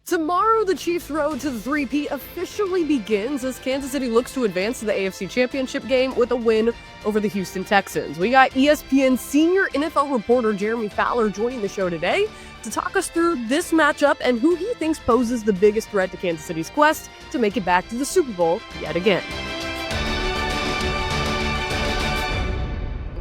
Tomorrow, the Chiefs' road to the three-peat officially begins as Kansas City looks to advance to the AFC Championship game with a win over the Houston Texans. We got ESPN senior NFL reporter Jeremy Fowler joining the show today to talk us through this matchup and who he thinks poses the biggest threat to Kansas City's quest to make it back to the Super Bowl yet again.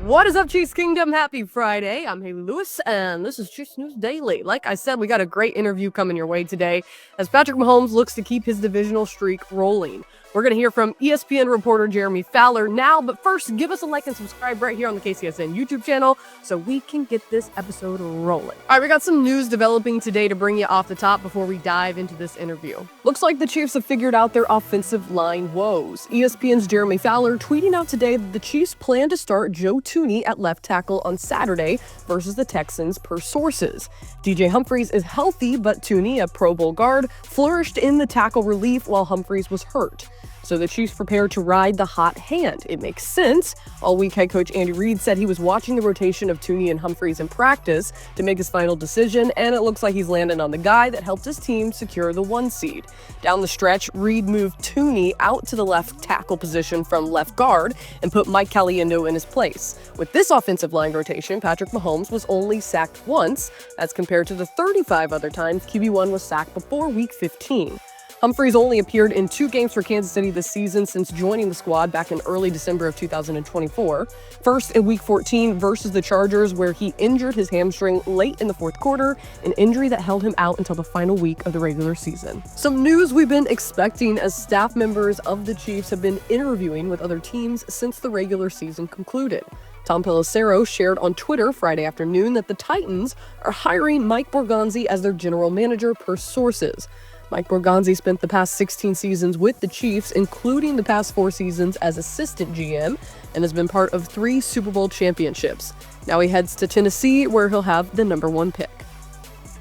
What is up, Chiefs Kingdom? Happy Friday. I'm Hayley Lewis, and this is Chiefs News Daily. Like I said, we got a great interview coming your way today as Patrick Mahomes looks to keep his divisional streak rolling. We're going to hear from ESPN reporter Jeremy Fowler now, but first, give us a like and subscribe right here on the KCSN YouTube channel so we can get this episode rolling. All right, we got some news developing today to bring you off the top before we dive into this interview. Looks like the Chiefs have figured out their offensive line woes. ESPN's Jeremy Fowler tweeting out today that the Chiefs plan to start Joe Thuney at left tackle on Saturday versus the Texans per sources. DJ Humphries is healthy, but Thuney, a Pro Bowl guard, flourished in the tackle relief while Humphries was hurt. So the Chiefs prepare to ride the hot hand. It makes sense. All week, head coach Andy Reid said he was watching the rotation of Thuney and Humphries in practice to make his final decision, and it looks like he's landed on the guy that helped his team secure the 1 seed. Down the stretch, Reid moved Thuney out to the left tackle position from left guard and put Mike Caliendo in his place. With this offensive line rotation, Patrick Mahomes was only sacked once, as compared to the 35 other times QB1 was sacked before Week 15. Humphries only appeared in 2 games for Kansas City this season since joining the squad back in early December of 2024. First in Week 14 versus the Chargers, where he injured his hamstring late in the fourth quarter, an injury that held him out until the final week of the regular season. Some news we've been expecting as staff members of the Chiefs have been interviewing with other teams since the regular season concluded. Tom Pelissero shared on Twitter Friday afternoon that the Titans are hiring Mike Borgonzi as their general manager per sources. Mike Borgonzi spent the past 16 seasons with the Chiefs, including the past 4 seasons as assistant GM, and has been part of 3 Super Bowl championships. Now he heads to Tennessee, where he'll have the number 1 pick.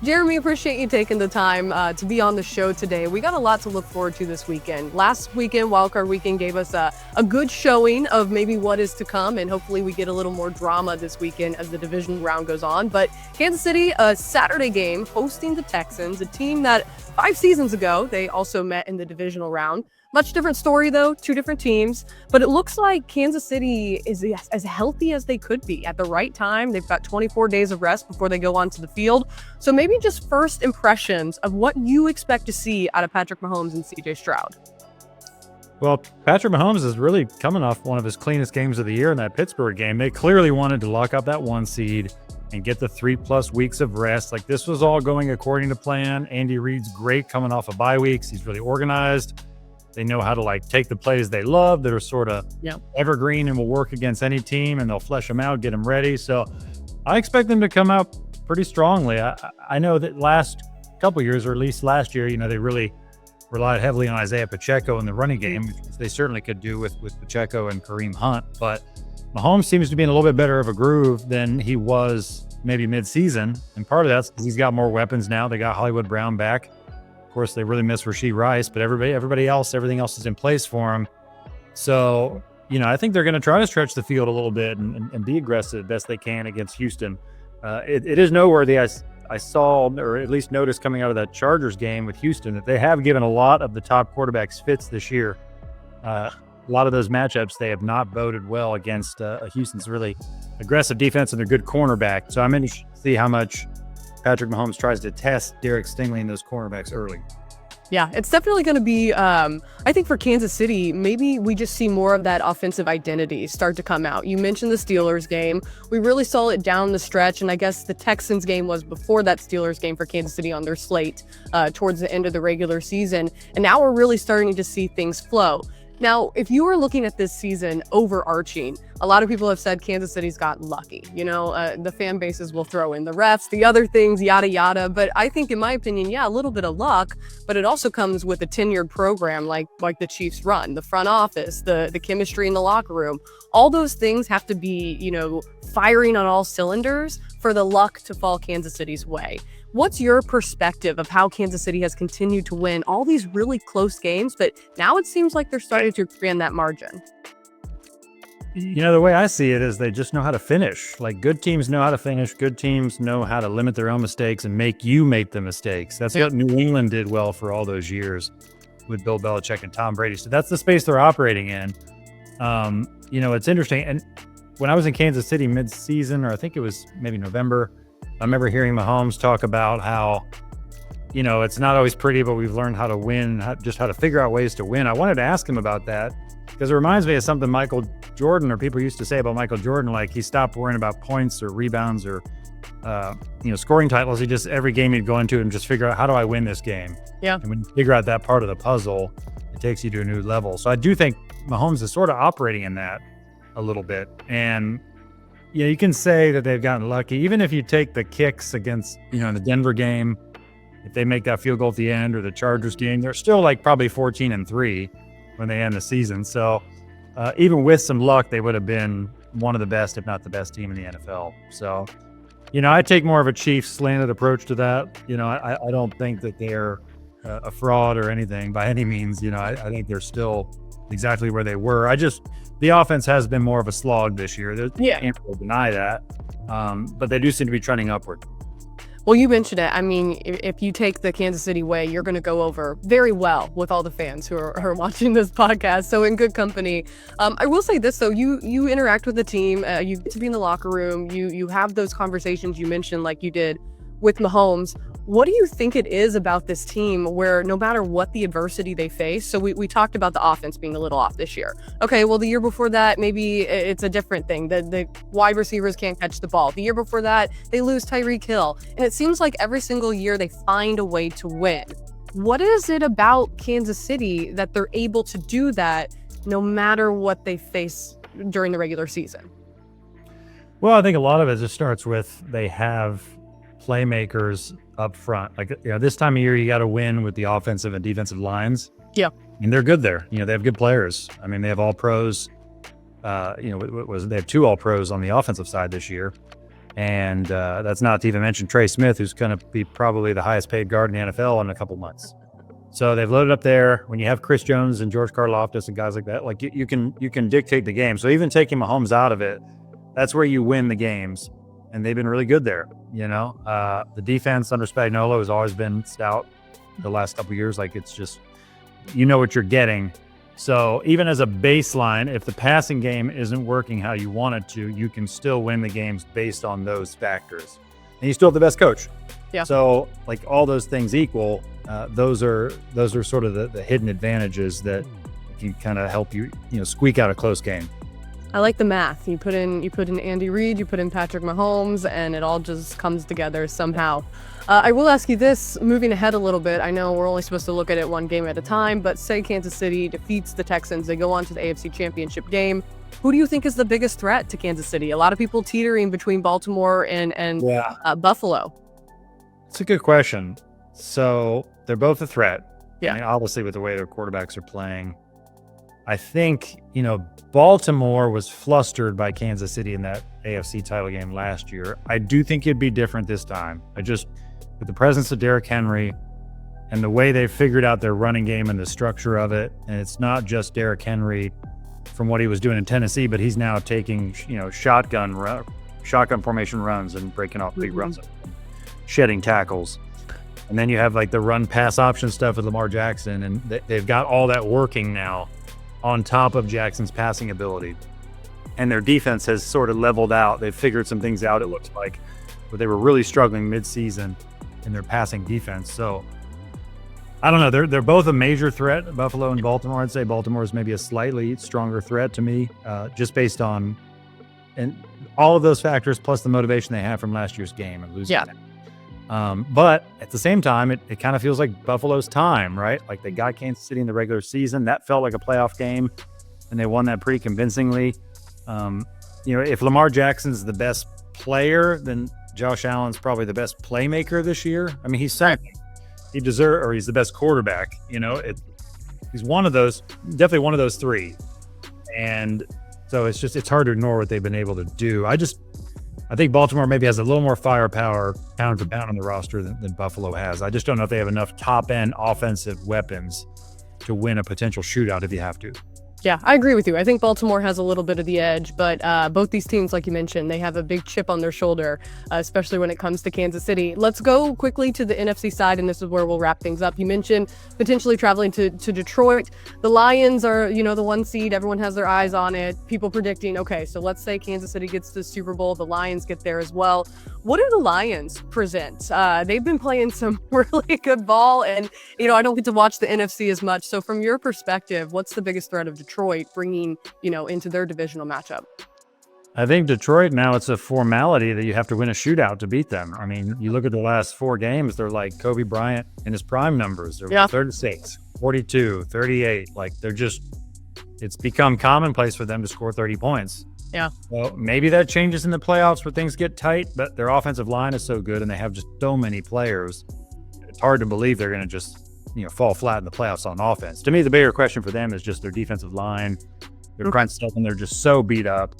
Jeremy, appreciate you taking the time to be on the show today. We got a lot to look forward to this weekend. Last weekend, Wildcard Weekend, gave us a good showing of maybe what is to come, and hopefully we get a little more drama this weekend as the division round goes on. But Kansas City, a Saturday game, hosting the Texans, a team that 5 seasons ago, they also met in the divisional round. Much different story, though, 2 different teams. But it looks like Kansas City is as healthy as they could be at the right time. They've got 24 days of rest before they go onto the field. So maybe just first impressions of what you expect to see out of Patrick Mahomes and CJ Stroud. Well, Patrick Mahomes is really coming off one of his cleanest games of the year in that Pittsburgh game. They clearly wanted to lock up that 1 seed and get the 3+ weeks of rest. Like, this was all going according to plan. Andy Reid's great coming off of bye weeks. He's really organized. They know how to take the plays they love that are sort of evergreen and will work against any team, and they'll flesh them out, get them ready. So I expect them to come out pretty strongly. I know that last couple years, or at least last year, they really relied heavily on Isaiah Pacheco in the running game, which they certainly could do with Pacheco and Kareem Hunt. But Mahomes seems to be in a little bit better of a groove than he was maybe mid-season. And part of that's because he's got more weapons now. They got Hollywood Brown back. Of course, they really miss Rashee Rice, but everybody else, everything else is in place for him. So, I think they're going to try to stretch the field a little bit and be aggressive best they can against Houston. It is noteworthy. I saw, or at least noticed coming out of that Chargers game with Houston, that they have given a lot of the top quarterbacks fits this year. A lot of those matchups, they have not boded well against Houston's really aggressive defense and a good cornerback. So I'm interested to see how much Patrick Mahomes tries to test Derek Stingley and those cornerbacks early. Yeah, it's definitely going to be, I think for Kansas City, maybe we just see more of that offensive identity start to come out. You mentioned the Steelers game. We really saw it down the stretch, and I guess the Texans game was before that Steelers game for Kansas City on their slate towards the end of the regular season. And now we're really starting to see things flow. Now, if you were looking at this season overarching, a lot of people have said Kansas City's got lucky. The fan bases will throw in the refs, the other things, yada, yada. But I think, in my opinion, a little bit of luck, but it also comes with a tenured program like the Chiefs run, the front office, the chemistry in the locker room. All those things have to be, firing on all cylinders for the luck to fall Kansas City's way. What's your perspective of how Kansas City has continued to win all these really close games, but now it seems like they're starting to expand that margin? The way I see it is they just know how to finish. Like, good teams know how to finish. Good teams know how to limit their own mistakes and make you make the mistakes. That's what New England did well for all those years with Bill Belichick and Tom Brady. So that's the space they're operating in. It's interesting. And when I was in Kansas City mid-season, or I think it was maybe November, I remember hearing Mahomes talk about how, it's not always pretty, but we've learned how to win, how to figure out ways to win. I wanted to ask him about that because it reminds me of something Michael Jordan or people used to say about Michael Jordan, like he stopped worrying about points or rebounds or, scoring titles. He just, every game he'd go into and just figure out, how do I win this game? Yeah. And when you figure out that part of the puzzle, it takes you to a new level. So I do think Mahomes is sort of operating in that a little bit. And you can say that they've gotten lucky. Even if you take the kicks against, in the Denver game, if they make that field goal at the end, or the Chargers game, they're still like probably 14-3 when they end the season. So even with some luck, they would have been one of the best, if not the best team in the NFL. So, I take more of a Chiefs slanted approach to that. I don't think that they're a fraud or anything by any means. I think they're still exactly where they were. The offense has been more of a slog this year. Yeah. Can't really deny that. But they do seem to be trending upward. Well, you mentioned it. I mean, if you take the Kansas City way, you're going to go over very well with all the fans who are watching this podcast. So in good company. I will say this, though. You interact with the team. You get to be in the locker room. You have those conversations you mentioned like you did with Mahomes. What do you think it is about this team where no matter what the adversity they face, so we talked about the offense being a little off this year. Okay, well, the year before that, maybe it's a different thing. The wide receivers can't catch the ball. The year before that, they lose Tyreek Hill. And it seems like every single year they find a way to win. What is it about Kansas City that they're able to do that no matter what they face during the regular season? Well, I think a lot of it just starts with they have playmakers up front. Like, this time of year, you got to win with the offensive and defensive lines. Yeah. And they're good there. They have good players. I mean, they have all pros. They have 2 all pros on the offensive side this year. And that's not to even mention Trey Smith, who's going to be probably the highest paid guard in the NFL in a couple months. So they've loaded up there. When you have Chris Jones and George Karlaftis and guys like that, like you can dictate the game. So even taking Mahomes out of it, that's where you win the games. And they've been really good there. The defense under Spagnuolo has always been stout the last couple of years. Like, it's just, what you're getting. So even as a baseline, if the passing game isn't working how you want it to, you can still win the games based on those factors. And you still have the best coach. Yeah. So like all those things equal, those are sort of the hidden advantages that can kind of help you, squeak out a close game. I like the math. You put in Andy Reid, you put in Patrick Mahomes, and it all just comes together somehow. I will ask you this, moving ahead a little bit. I know we're only supposed to look at it one game at a time, but say Kansas City defeats the Texans, they go on to the AFC Championship game. Who do you think is the biggest threat to Kansas City? A lot of people teetering between Baltimore and Buffalo. It's a good question. So they're both a threat. Yeah. I mean, obviously, with the way their quarterbacks are playing. I think, Baltimore was flustered by Kansas City in that AFC title game last year. I do think it'd be different this time. With the presence of Derrick Henry and the way they've figured out their running game and the structure of it, and it's not just Derrick Henry from what he was doing in Tennessee, but he's now taking, shotgun formation runs and breaking off big runs, shedding tackles. And then you have like the run pass option stuff with Lamar Jackson, and they've got all that working now on top of Jackson's passing ability. And their defense has sort of leveled out. They've figured some things out, it looks like, but they were really struggling mid-season in their passing defense. So I don't know. They're both a major threat, Buffalo and Baltimore. I'd say Baltimore is maybe a slightly stronger threat to me, just based on and all of those factors, plus the motivation they have from last year's game and losing. Yeah. But at the same time, it kind of feels like Buffalo's time, right? Like they got Kansas City in the regular season. That felt like a playoff game, and they won that pretty convincingly. If Lamar Jackson's the best player, then Josh Allen's probably the best playmaker this year. I mean, he's second. He's the best quarterback. He's one of those, definitely one of those three. And so it's hard to ignore what they've been able to do. I think Baltimore maybe has a little more firepower pound for pound on the roster than Buffalo has. I just don't know if they have enough top-end offensive weapons to win a potential shootout if you have to. Yeah, I agree with you. I think Baltimore has a little bit of the edge, but both these teams, like you mentioned, they have a big chip on their shoulder, especially when it comes to Kansas City. Let's go quickly to the NFC side, and this is where we'll wrap things up. You mentioned potentially traveling to Detroit. The Lions are, the 1 seed. Everyone has their eyes on it. People predicting, okay, so let's say Kansas City gets to the Super Bowl. The Lions get there as well. What do the Lions present? They've been playing some really good ball, and, I don't get to watch the NFC as much. So from your perspective, what's the biggest threat of Detroit bringing, into their divisional matchup? I think Detroit now, it's a formality that you have to win a shootout to beat them. I mean, you look at the last 4 games, they're like Kobe Bryant in his prime numbers. They're 36, 42, 38. Like it's become commonplace for them to score 30 points. Yeah. Well, maybe that changes in the playoffs where things get tight, but their offensive line is so good and they have just so many players. It's hard to believe they're going to just, fall flat in the playoffs on offense. To me, the bigger question for them is just their defensive line. Their front stuff, and they're just so beat up.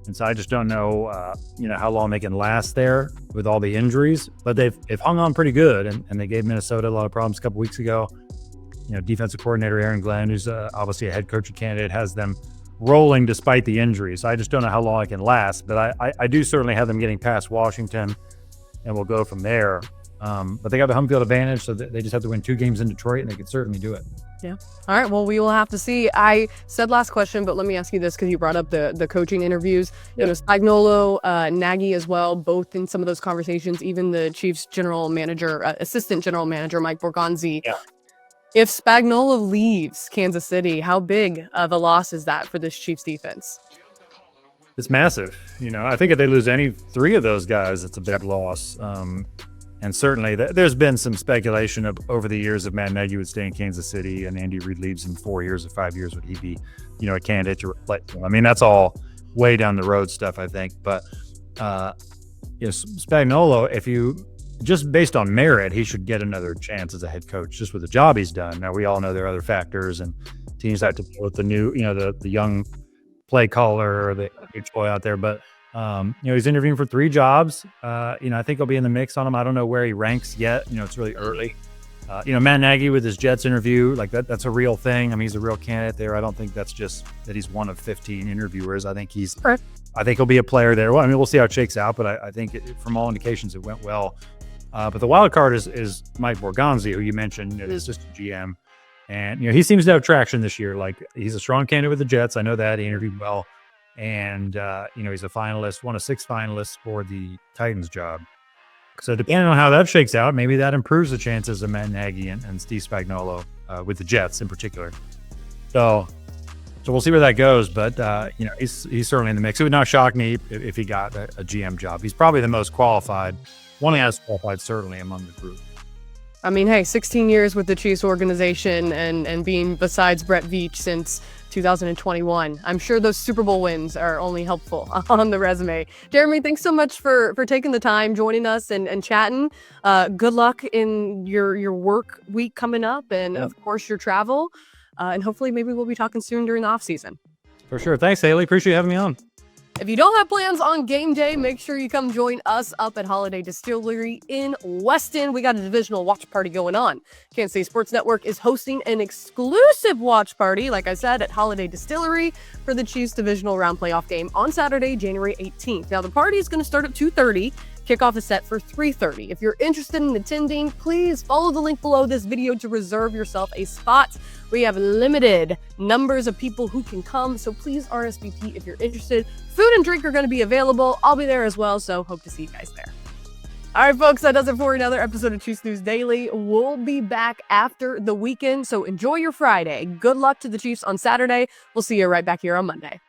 And so I just don't know, how long they can last there with all the injuries. But they've hung on pretty good, and they gave Minnesota a lot of problems a couple weeks ago. Defensive coordinator Aaron Glenn, who's obviously a head coaching candidate, has them rolling despite the injuries. So I just don't know how long it can last. But I do certainly have them getting past Washington, and we'll go from there. But they got the home field advantage, so they just have to win 2 games in Detroit, and they can certainly do it. Yeah. All right. Well, we will have to see. I said last question, but let me ask you this because you brought up the coaching interviews. Yep. Spagnuolo, Nagy as well, both in some of those conversations, even the Chiefs assistant general manager, Mike Borgonzi. Yeah. If Spagnuolo leaves Kansas City, how big of a loss is that for this Chiefs defense? It's massive. I think if they lose any 3 of those guys, it's a big loss. And certainly there's been some speculation over the years if Matt Nagy would stay in Kansas City and Andy Reid leaves in 4 years or 5 years, would he be, a candidate to replace him? I mean, that's all way down the road stuff, I think. But, Spagnuolo, if you just based on merit, he should get another chance as a head coach just with the job he's done. Now, we all know there are other factors, and teams have to deal with the new, the young play caller or the H boy out there. But he's interviewing for 3 jobs. I think he'll be in the mix on them. I don't know where he ranks yet. It's really early. Matt Nagy with his Jets interview, like that's a real thing. I mean, he's a real candidate there. I don't think that's just that he's one of 15 interviewers. I think I think he'll be a player there. Well, I mean, we'll see how it shakes out, but I think from all indications, it went well. But the wild card is Mike Borgonzi, who you mentioned is just a GM. And, he seems to have traction this year. Like, he's a strong candidate with the Jets. I know that. He interviewed well. And, he's a finalist, one of 6 finalists for the Titans job. So depending on how that shakes out, maybe that improves the chances of Matt Nagy and Steve Spagnuolo with the Jets in particular. So we'll see where that goes. But, he's certainly in the mix. It would not shock me if he got a GM job. He's probably the most qualified, one of the most qualified certainly among the group. I mean, hey, 16 years with the Chiefs organization and being besides Brett Veach since 2021. I'm sure those Super Bowl wins are only helpful on the resume. Jeremy, thanks so much for taking the time, joining us and chatting. Good luck in your work week coming up and, of course, your travel. And hopefully maybe we'll be talking soon during the off season. For sure. Thanks, Hayley. Appreciate you having me on. If you don't have plans on game day, make sure you come join us up at Holladay Distillery in Weston. We got a divisional watch party going on. Kansas City Sports Network is hosting an exclusive watch party, like I said, at Holladay Distillery for the Chiefs divisional round playoff game on Saturday, January 18th. Now, the party is going to start at 2:30. Kickoff is set for 3:30. If you're interested in attending, please follow the link below this video to reserve yourself a spot. We have limited numbers of people who can come, so please RSVP if you're interested. Food and drink are going to be available. I'll be there as well, so hope to see you guys there. All right, folks, that does it for another episode of Chiefs News Daily. We'll be back after the weekend, so enjoy your Friday. Good luck to the Chiefs on Saturday. We'll see you right back here on Monday.